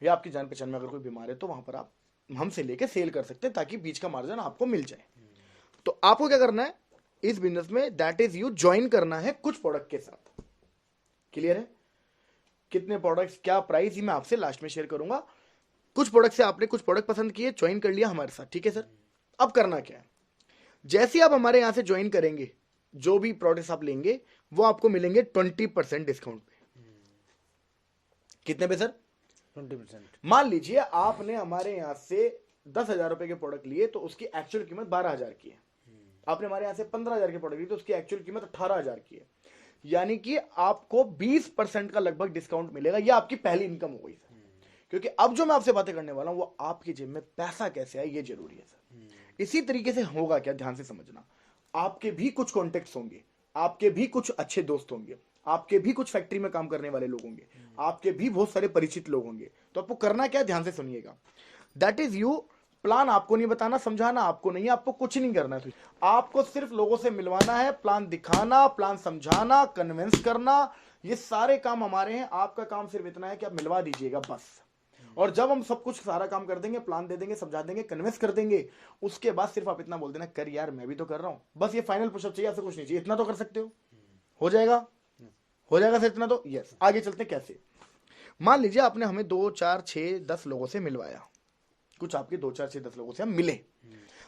या आपकी जान पहचान में अगर कोई बीमार है तो वहां पर आप हमसे लेके सेल कर सकते हैं, ताकि बीच का मार्जिन आपको मिल जाए। तो आपको क्या करना है इस बिजनेस में, दैट इज यू ज्वाइन करना है कुछ प्रोडक्ट के साथ। क्लियर है? कितने प्रोडक्ट्स, क्या प्राइस, ही मैं आपसे लास्ट में शेयर करूंगा। कुछ प्रोडक्ट से आपने कुछ प्रोडक्ट पसंद किए, ज्वाइन कर लिया हमारे साथ, ठीक है सर। अब करना क्या है, जैसे आप हमारे यहां से ज्वाइन करेंगे, जो भी प्रोडक्ट्स आप लेंगे वो आपको मिलेंगे 20% डिस्काउंट पे। कितने पे सर? 20%। मान लीजिए आपने हमारे यहां से 10,000 रुपए के प्रोडक्ट लिए तो उसकी एक्चुअल कीमत 12,000 की है। आपने हमारे यहां से 15,000 के प्रोडक्ट लिए तो उसकी एक्चुअल कीमत 18,000 की है। यानी कि आपको 20% का लगभग डिस्काउंट मिलेगा। यह आपकी पहली इनकम हो गई सर। क्योंकि अब जो मैं आपसे बातें करने वाला हूं वो आपकी जेब में पैसा कैसे आए ये जरूरी है सर। इसी तरीके से होगा क्या, ध्यान से समझना, आपके भी कुछ कॉन्टेक्ट्स होंगे, आपके भी कुछ अच्छे दोस्त होंगे, आपके भी कुछ फैक्ट्री में काम करने वाले लोग होंगे, आपके भी बहुत सारे परिचित लोग होंगे। तो आपको करना क्या है, ध्यान से सुनिएगा। दैट इज यू, प्लान आपको नहीं बताना, समझाना आपको नहीं है, आपको कुछ नहीं करना है, आपको सिर्फ लोगों से मिलवाना है, प्लान दिखाना, प्लान समझाना, कन्विंस करना, ये सारे काम हमारे हैं। आपका काम सिर्फ इतना है कि आप मिलवा दीजिएगा बस। और जब हम सब कुछ सारा काम कर देंगे, प्लान दे देंगे, समझा देंगे, कन्विंस कर देंगे, उसके बाद सिर्फ आप इतना बोल देना, कर यार मैं भी तो कर रहा हूं, बस ये फाइनल पुशअप चाहिए, आपसे कुछ नहीं चाहिए, इतना तो कर सकते हो जाएगा, हो जाएगा सर इतना तो। यस, आगे चलते हैं कैसे। मान लीजिए आपने हमें 2 4 6 10 लोगों से मिलवाया, कुछ आपके 2 4 6 10 लोगों से हम मिले,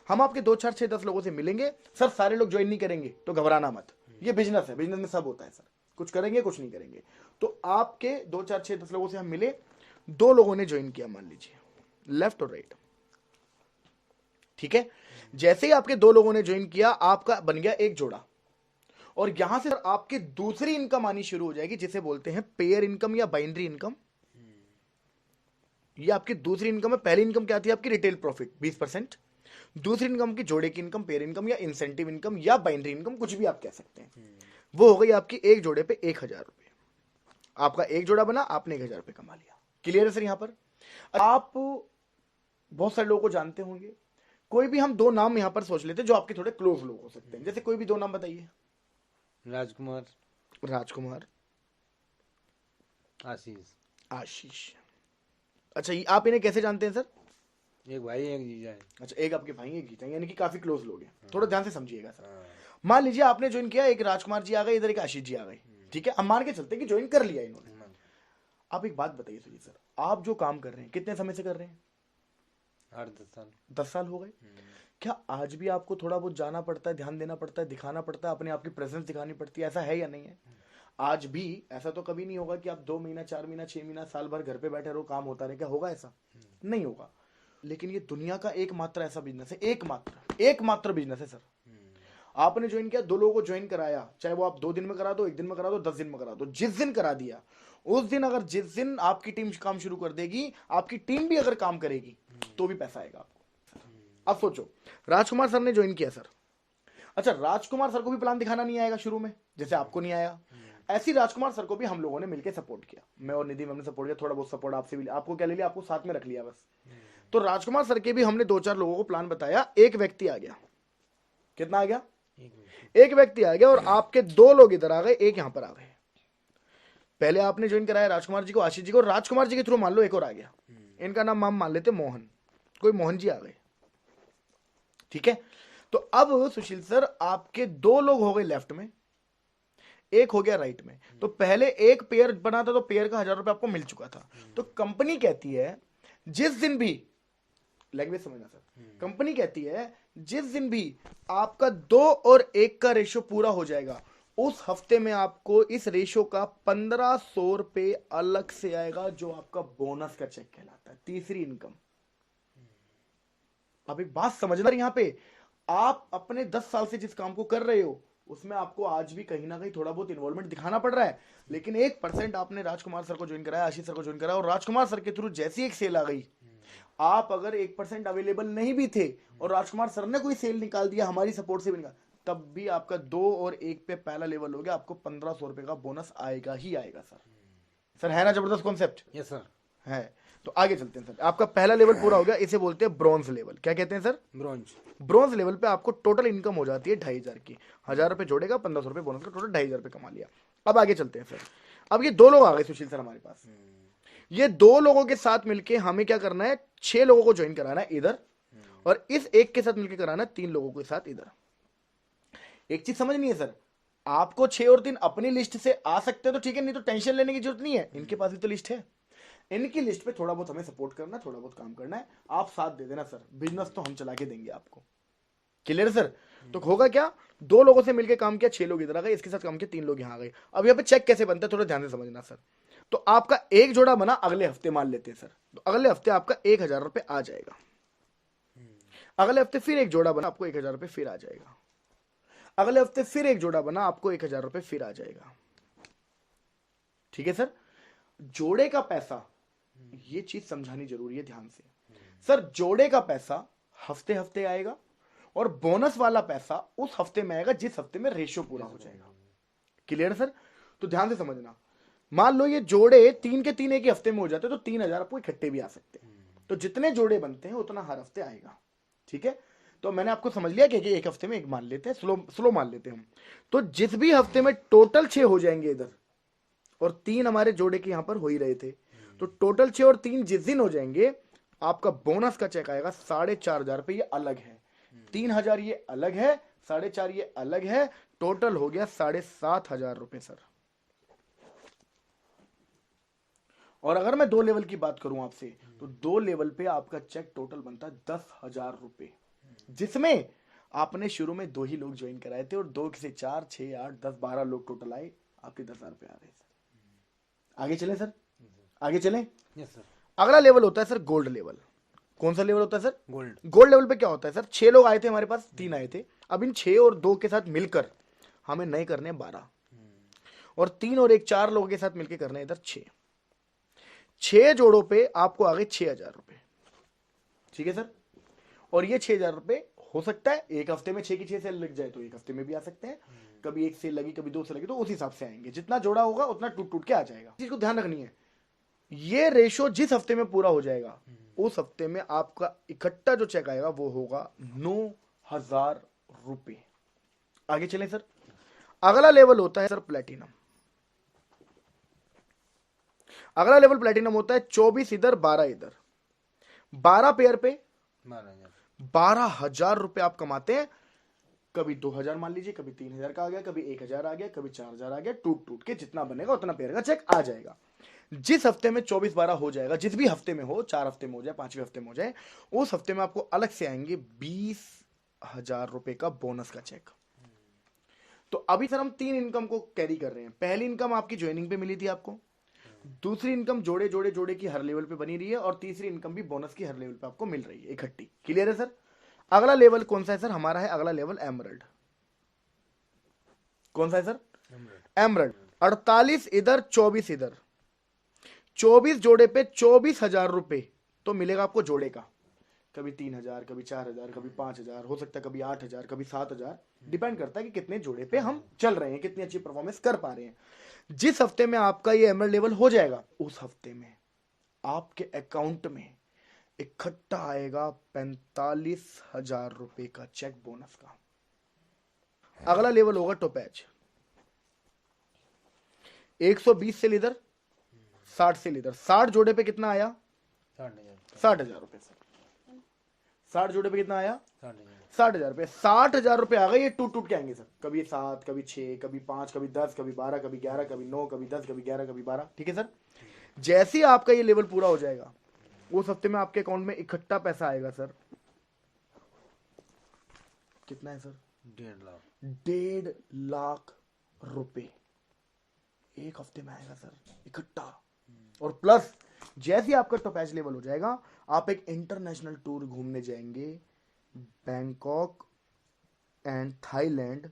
हम आपके 2 4 6 10 लोगों से मिलेंगे सर। सारे लोग ज्वाइन नहीं करेंगे तो घबराना मत, ये बिजनेस है, बिजनेस में सब होता है सर, कुछ करेंगे कुछ नहीं करेंगे। तो आपके 2 4 6 10 लोगों से हम मिले, 2 लोगों ने ज्वाइन किया, मान लीजिए लेफ्ट और राइट, ठीक है। जैसे ही आपके 2 लोगों ने ज्वाइन किया, आपका बन गया एक जोड़ा, और यहां से आपकी दूसरी इनकम आनी शुरू हो जाएगी, जिसे बोलते हैं पेयर इनकम या बाइनरी इनकम। ये आपकी दूसरी इनकम है। पहली इनकम क्या थी आपकी, रिटेल प्रॉफिट 20%, दूसरी इनकम की जोड़े की इनकम, पेयर इनकम या इंसेंटिव इनकम या बाइनरी इनकम, कुछ भी आप कह सकते हैं। वो हो गई आपकी एक जोड़े पे 1,000 रुपए। आपका एक जोड़ा बना, आपने 1,000 रुपए कमा लिया। क्लियर है सर? यहां पर आप बहुत सारे लोगों को जानते होंगे, कोई भी हम 2 नाम यहां पर सोच लेते जो आपके थोड़े क्लोज लोग हो सकते हैं। जैसे कोई भी 2 नाम बताइए। राजकुमार, राजकुमार, आशीष। आशीष। अच्छा, आप इन्हें कैसे जानते हैं सर? एक भाई एक जीजा है। अच्छा, एक आपके भाई एक गीता, यानी कि काफी क्लोज लोग हैं। थोड़ा ध्यान से समझिएगा सर। मान लीजिए आपने ज्वाइन किया, एक राजकुमार जी आ गए, इधर एक आशीष जी आ गए, ठीक है। हम मान के चलते हैं कि ज्वाइन कर लिया इन्होंने। आप एक बात बताइए सुनिए सर, आप जो काम कर रहे हैं कितने समय से कर रहे हैं? 8-10 साल। 10 साल हो गए। क्या आज भी आपको थोड़ा बहुत जाना पड़ता है, ध्यान देना पड़ता है, दिखाना पड़ता है, अपने आप की प्रेजेंस दिखानी पड़ती है, ऐसा है या नहीं है? आज भी ऐसा तो कभी नहीं होगा कि आप 2 महीना 4 महीना 6 महीना साल भर घर पे बैठे रहो, काम होता रहे, क्या होगा? ऐसा नहीं होगा। लेकिन ये दुनिया का एकमात्र ऐसा बिजनेस है, एकमात्र बिजनेस है सर। आपने ज्वाइन किया, 2 लोगों को ज्वाइन कराया, चाहे वो आप 2 दिन में करा दो, 1 दिन में करा दो, 10 दिन में करा दो, जिस दिन करा दिया उस दिन, अगर जिस दिन आपकी टीम काम शुरू कर देगी, आपकी टीम भी अगर काम करेगी तो भी पैसा आएगा आपको। अब सोचो, राजकुमार सर ने ज्वाइन किया सर, अच्छा राजकुमार सर को भी प्लान दिखाना नहीं आएगा शुरू में, जैसे आपको नहीं आया, ऐसी राजकुमार सर को भी हम लोगों ने मिलकर सपोर्ट किया, मैं और निधि मैम ने सपोर्ट किया, थोड़ा बहुत सपोर्ट आपसे भी लिया, आपको क्या ले लिया, आपको साथ में रख लिया बस। तो राजकुमार सर के भी हमने 2-4 लोगों को प्लान बताया, एक व्यक्ति आ गया, कितना आ गया, एक व्यक्ति आ गया, और आपके 2 लोग इधर आ गए, एक यहां पर आ गए। पहले आपने ज्वाइन कराया राजकुमार जी को, आशीष जी को, राजकुमार जी के थ्रू मान लो एक और आ गया, इनका नाम हम मान लेते मोहन, कोई मोहन जी आ गए, ठीक है। तो अब सुशील सर आपके 2 लोग हो गए लेफ्ट में, एक हो गया राइट में। तो पहले एक पेयर बना था, तो पेयर का 1000 रुपए आपको मिल चुका था। तो कंपनी कहती है जिस दिन भी, लैंग्वेज समझना सर, कंपनी कहती है जिस दिन भी आपका 2 और 1 का रेशियो पूरा हो जाएगा, उस हफ्ते में आपको इस रेशियो का 1500 रुपए अलग से आएगा, जो आपका बोनस का चेक कहलाता है, तीसरी इनकम। अब एक बात समझना, यहां पे आप अपने 10 साल से जिस काम को कर रहे हो उसमें आपको आज भी कहीं ना कहीं थोड़ा बहुत इन्वॉल्वमेंट दिखाना पड़ रहा है, लेकिन 1% आपने राजकुमार सर को ज्वाइन कराया, आशीष सर को ज्वाइन कराया, और राजकुमार सर के थ्रू जैसी एक सेल आ गई, आप अगर 1% अवेलेबल नहीं भी थे और राजकुमार सर ने कोई सेल निकाल दिया, हमारी सपोर्ट से भी निकाल, तब भी आपका 2 और 1 पे पहला लेवल हो गया, आपको 1500 रुपए का बोनस आएगा ही आएगा सर। सर है ना जबरदस्त कॉन्सेप्ट? यस सर है। तो आगे चलते हैं सर, आपका पहला लेवल पूरा हो गया, इसे बोलते हैं ब्रॉन्ज लेवल। क्या कहते हैं सर? ब्रॉन्ज। ब्रॉन्ज लेवल पे आपको टोटल इनकम हो जाती है 2500 की, 1000 रुपए जोड़ेगा, 1500 रुपए बोनस का, टोटल 2500 रुपए कमा लिया। अब आगे चलते हैं सर, अब ये 2 लोग आ गए सुशील सर हमारे पास, ये 2 लोगों के साथ मिलके हमें क्या करना है, 6 लोगों को ज्वाइन कराना है इधर, और इस एक के साथ मिलकर कराना है 3 लोगों के साथ इधर। एक चीज समझनी है सर, आपको 6 और 3 अपनी लिस्ट से आ सकते हैं तो ठीक है, नहीं तो टेंशन लेने की जरूरत नहीं है, इनके पास भी तो लिस्ट है, इनकी लिस्ट पे थोड़ा बहुत हमें सपोर्ट करना है, थोड़ा बहुत काम करना है, आप साथ दे देना सर, बिजनेस तो हम चला के देंगे आपको। Clear sir? तो होगा क्या, 2 लोगों से मिलकर काम किया, 6 लोग इधर आ गए, इसके साथ काम किया, 3 लोग यहां आ गए। अब यहाँ पे चेक कैसे बनता है थोड़ा ध्यान से समझना सर। तो आपका एक जोड़ा बना अगले हफ्ते, मान लेते हैं सर, तो अगले हफ्ते आपका 1000 रुपए आ जाएगा, अगले हफ्ते फिर एक जोड़ा बना, आपको 1000 रुपए फिर आ जाएगा, अगले हफ्ते फिर एक जोड़ा बना, आपको 1000 रुपए फिर आ जाएगा। ठीक है सर? जोड़े का पैसा, ये चीज समझानी जरूरी है ध्यान से सर, जोड़े का पैसा हफ्ते हफ्ते आएगा, और बोनस वाला पैसा उस हफ्ते में आएगा जिस हफ्ते में रेशियो पूरा हो जाएगा। Clear sir? तो ध्यान से समझना, मान लो ये जोड़े 3 के 3 एक ही हफ्ते में हो जाते हैं, तो 3000 आपको इकट्ठे भी आ सकते हैं, तो जितने जोड़े बनते हैं उतना हर हफ्ते आएगा। ठीक है? तो मैंने आपको समझ लिया कि एक हफ्ते में एक मान लेते हैं, स्लो मान लेते हैं हम। तो जिस भी हफ्ते में टोटल 6 हो जाएंगे इधर, और 3 हमारे जोड़े के यहां पर हो ही रहे थे, तो टोटल 6 और 3 जिस दिन हो जाएंगे, आपका बोनस का चेक आएगा 4500 रुपए, ये अलग है, 3000 ये अलग है, 4500 ये अलग है, टोटल हो गया 7500 रुपए सर। और अगर मैं 2 लेवल की बात करूं आपसे, तो 2 लेवल पे आपका चेक टोटल बनता है 10,000 रुपए, जिसमें आपने शुरू में 2 ही लोग ज्वाइन कराए थे, और 2 से 4, 6, 8, 10, 12 लोग टोटल आए, आपके 10,000 रुपए आ रहे सर। आगे चले सर, आगे चलें। Yes sir. अगला लेवल होता है सर गोल्ड लेवल। कौन सा लेवल होता है सर? गोल्ड। गोल्ड लेवल पे क्या होता है सर, 6 लोग आए थे हमारे पास, 3 आए थे, अब इन 6 और 2 के साथ मिलकर हमें नए करने 12, और 3 और 1 4 लोगों के साथ मिलकर करने इधर 6 जोड़ों पे आपको आ गए 6000 रुपए। ठीक है सर? और ये 6000 रुपए हो सकता है एक हफ्ते में 6 की 6 सेल लग जाए तो एक हफ्ते में भी आ सकते हैं, कभी एक सेल लगी, कभी 2 सेल लगी, तो उस हिसाब से आएंगे, जितना जोड़ा होगा उतना टूट टूट के आ जाएगा। चीज को ध्यान रखनी है, ये रेशो जिस हफ्ते में पूरा हो जाएगा, उस हफ्ते में आपका इकट्ठा जो चेक आएगा वो होगा 9000 रुपए। आगे चलें सर, अगला लेवल होता है सर प्लेटिनम। अगला लेवल प्लेटिनम होता है 24 इधर 12 इधर, 12 पेयर पे 12,000 रुपए आप कमाते हैं। कभी 2000 मान लीजिए, कभी 3000 का आ गया, कभी 1000 आ गया, कभी 4000 आ गया, टूट टूट के जितना बनेगा उतना पेयर का चेक आ जाएगा। जिस हफ्ते में 24-12 हो जाएगा, जिस भी हफ्ते में हो, 4 हफ्ते में हो जाए, 5वें हफ्ते में हो जाए, उस हफ्ते में आपको अलग से आएंगे 20,000 रुपए का बोनस का चेक। तो अभी सर हम 3 इनकम को कैरी कर रहे हैं। पहली इनकम आपकी ज्वाइनिंग पे मिली थी आपको, दूसरी इनकम जोड़े जोड़े जोड़े की हर लेवल पे बनी रही है, और तीसरी इनकम भी बोनस की हर लेवल पे आपको मिल रही है इकट्ठी। क्लियर है सर? अगला लेवल कौन सा है सर? हमारा है अगला लेवल एमरल्ड। कौन सा है सर? एमरल्ड। 48 इधर 24 इधर, 24 जोड़े पे 24,000 रुपए तो मिलेगा आपको जोड़े का। कभी 3,000, कभी 4,000, कभी 5,000, हो सकता है कभी 8,000, कभी 7,000, डिपेंड करता है कि कितने जोड़े पे हम चल रहे हैं, कितनी अच्छी परफॉर्मेंस कर पा रहे हैं। जिस हफ्ते में आपका ये एमरल्ड लेवल हो जाएगा, उस हफ्ते में आपके अकाउंट में इकट्ठा आएगा 45,000 रुपए का चेक बोनस का। अगला लेवल होगा टोपैज। 120 से लीडर, 60 से लीडर। 60 जोड़े पे कितना आया? 60,000 रुपए सर। 60 जोड़े पे कितना आया? 60,000 रुपए। 60,000 रुपए आ गए, ये टूट टूट के आएंगे सर। कभी 7, कभी 6, कभी 5, कभी 10, कभी 12, कभी 11, कभी 9, कभी 10, कभी 11, कभी 12। ठीक है सर? जैसे ही आपका ये लेवल पूरा हो जाएगा, उस हफ्ते में आपके अकाउंट में इकट्ठा पैसा आएगा सर। कितना है सर? 1.5 लाख। 1.5 लाख रुपए एक हफ्ते में आएगा सर इकट्ठा। और प्लस जैसे ही आपका टोपैज लेवल हो जाएगा, आप एक इंटरनेशनल टूर घूमने जाएंगे, Bangkok and Thailand.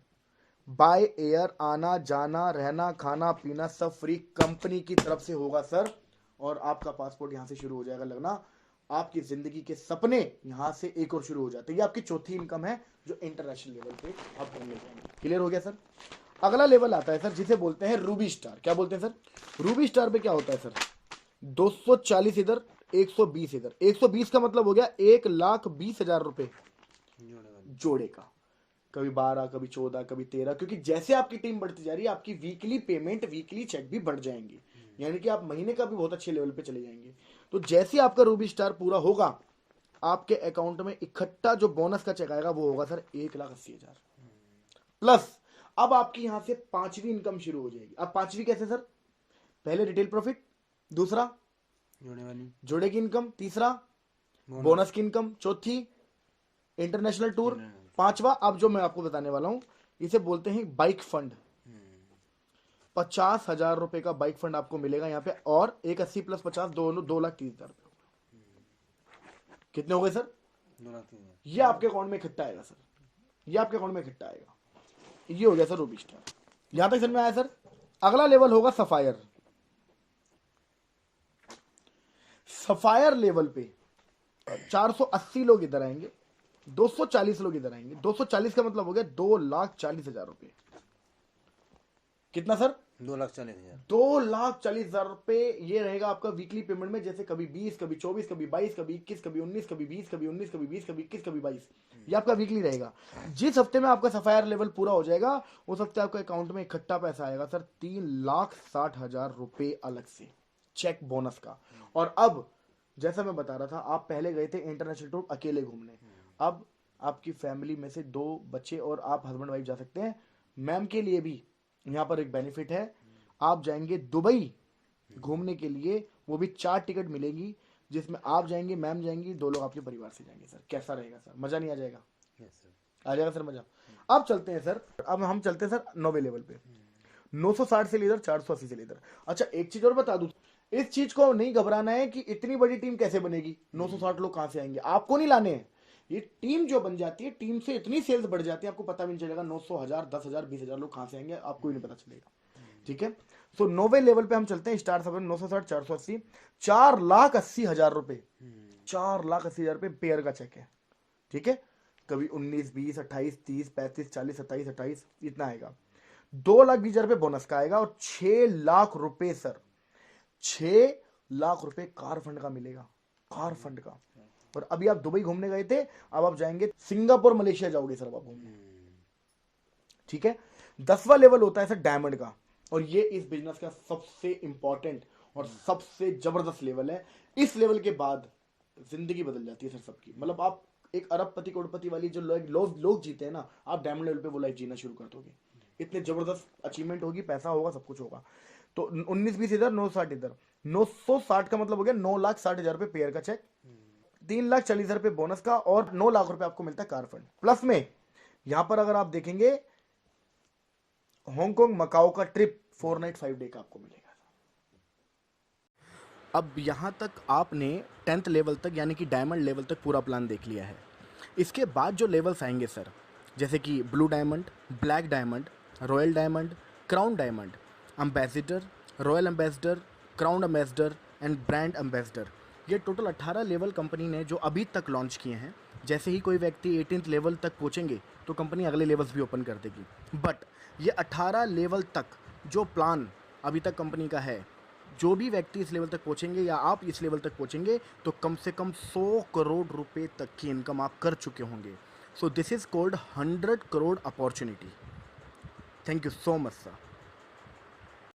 By air, आना जाना रहना खाना पीना सब फ्री, कंपनी की तरफ से होगा सर। और आपका पासपोर्ट यहां से शुरू हो जाएगा लगना। आपकी जिंदगी के सपने यहां से एक और शुरू हो जाते हैं। ये आपकी चौथी इनकम है जो इंटरनेशनल लेवल पे आप घूमने जाएंगे। क्लियर हो गया सर? अगला लेवल आता है सर जिसे बोलते हैं रूबी स्टार। क्या बोलते हैं सर? रूबी स्टार पे क्या होता है सर? 240 इधर, 120 इधर। 120 का मतलब हो गया 1,20,000 रुपए जोड़े का। कभी 12, कभी 14, कभी 13, क्योंकि जैसे आपकी टीम बढ़ती जा रही है, आपकी वीकली पेमेंट, वीकली चेक भी बढ़ जाएंगे, यानी कि आप महीने का भी बहुत अच्छे लेवल पे चले जाएंगे। तो जैसे आपका रूबी स्टार पूरा होगा, आपके अकाउंट में इकट्ठा जो बोनस का चेक आएगा वो होगा सर 1,80,000 प्लस। अब आपकी यहां से पांचवी इनकम शुरू हो जाएगी। अब पांचवी कैसे सर? पहले रिटेल प्रॉफिट, दूसरा जोड़े की इनकम, तीसरा बोनस की इनकम, चौथी इंटरनेशनल टूर, पांचवा अब जो मैं आपको बताने वाला हूं इसे बोलते हैं बाइक फंड। 50,000 रुपए का बाइक फंड आपको मिलेगा यहाँ पे। और 180 प्लस 50 दोनों 2,30,000 रुपए। कितने हो गए सर? 2,30,000। ये आपके अकाउंट में इकट्ठा आएगा सर। ये आपके अकाउंट में इकट्ठा आएगा। ये हो गया सर रूबी स्टार। यहां तक समझ में आया सर? अगला लेवल होगा सफायर। सफायर लेवल पे 480 लोग इधर आएंगे, 240 लोग इधर आएंगे। 240 का मतलब हो गया 2,40,000 रुपए। कितना सर? 2,40,000। 2,40,000 रुपए ये रहेगा आपका वीकली पेमेंट में। जैसे कभी 20, कभी 24, कभी 22, कभी 21, कभी 19, कभी 20, कभी 19, कभी 20, कभी 21, कभी 22। ये आपका वीकली रहेगा। जिस हफ्ते में आपका सफायर लेवल पूरा हो जाएगा, उस हफ्ते आपके अकाउंट में इकट्ठा पैसा आएगा सर 3,60,000 रुपए अलग से चेक बोनस का। और अब जैसा मैं बता रहा था, आप पहले गए थे इंटरनेशनल टूर अकेले घूमने, अब आपकी फैमिली में से 2 बच्चे और आप हस्बैंड वाइफ जा सकते हैं। मैम के लिए भी यहाँ पर एक बेनिफिट है, आप जाएंगे दुबई घूमने के लिए, वो भी 4 टिकट मिलेगी, जिसमें आप जाएंगे, मैम जाएंगी, 2 लोग आपके परिवार से जाएंगे सर। कैसा रहेगा सर? मजा नहीं आ जाएगा? आ जाएगा सर मजा। अब चलते हैं सर, अब हम चलते हैं सर 9वें लेवल पे। 960 से लीडर, 480 से लीडर। अच्छा एक चीज और बता दूं, इस चीज को नहीं घबराना है कि इतनी बड़ी टीम कैसे बनेगी, 960 लोग कहां से आएंगे, आपको नहीं लाने हैं। ये टीम जो बन जाती है, टीम से इतनी सेल्स बढ़ जाती है, आपको पता भी नहीं चलेगा 900, 1,000, 10,000, 20,000 लोग कहां से आएंगे, आपको ही नहीं पता चलेगा। ठीक है? सो 9वें लेवल पे हम चलते हैं। स्टार सब 960, 480, 4,80,000 रुपए। 4,80,000 रुपए पेयर का चेक है। ठीक है? कभी 19, 20, 28, 30, 35, 40, 27, 28 इतना आएगा। 2,20,000 रुपए बोनस का आएगा। और 6 लाख रुपए सर, 6 लाख रुपए कार फंड का मिलेगा, कार फंड का। और अभी आप दुबई घूमने गए थे, अब आप जाएंगे सिंगापुर, मलेशिया जाओगे सर आप घूमने। ठीक है? 10वां लेवल होता है सर डायमंड का, और ये इस बिजनेस का सबसे इंपॉर्टेंट और सबसे जबरदस्त लेवल है। इस लेवल के बाद जिंदगी बदल जाती है सर सबकी। मतलब आप एक अरबपति करोड़पति वाली जो लोग जीते हैं ना, आप डायमंड लेवल पे वो लाइफ जीना शुरू कर दोगे। इतने जबरदस्त अचीवमेंट होगी, पैसा होगा, सब कुछ होगा। तो 19-20 इधर, 960 इधर। 960 का मतलब हो गया 9,60,000 रुपए पेयर का चेक, 3,40,000 रुपए बोनस का, और 9 लाख रुपए आपको मिलता है कार फंड। प्लस में यहां पर अगर आप देखेंगे, हांगकांग मकाओ का ट्रिप 4 नाइट 5 डे का आपको मिलेगा। अब यहाँ तक आपने 10th लेवल तक यानी कि डायमंड लेवल तक पूरा प्लान देख लिया है। इसके बाद जो लेवल्स आएंगे सर, जैसे कि blue diamond, black diamond, royal diamond, crown diamond, ambassador, royal ambassador, crown ambassador and brand ambassador, ये टोटल 18 लेवल कंपनी ने जो अभी तक लॉन्च किए हैं। जैसे ही कोई व्यक्ति 18th लेवल तक पहुँचेंगे तो कंपनी अगले लेवल्स भी ओपन कर देगी। बट ये 18 लेवल तक जो प्लान अभी तक कंपनी का है, जो भी व्यक्ति इस लेवल तक पहुंचेंगे या आप इस लेवल तक पहुंचेंगे तो कम से कम 100 करोड़ रुपए तक की इनकम आप कर चुके होंगे। So this is called 100 crore opportunity. Thank you so much sir.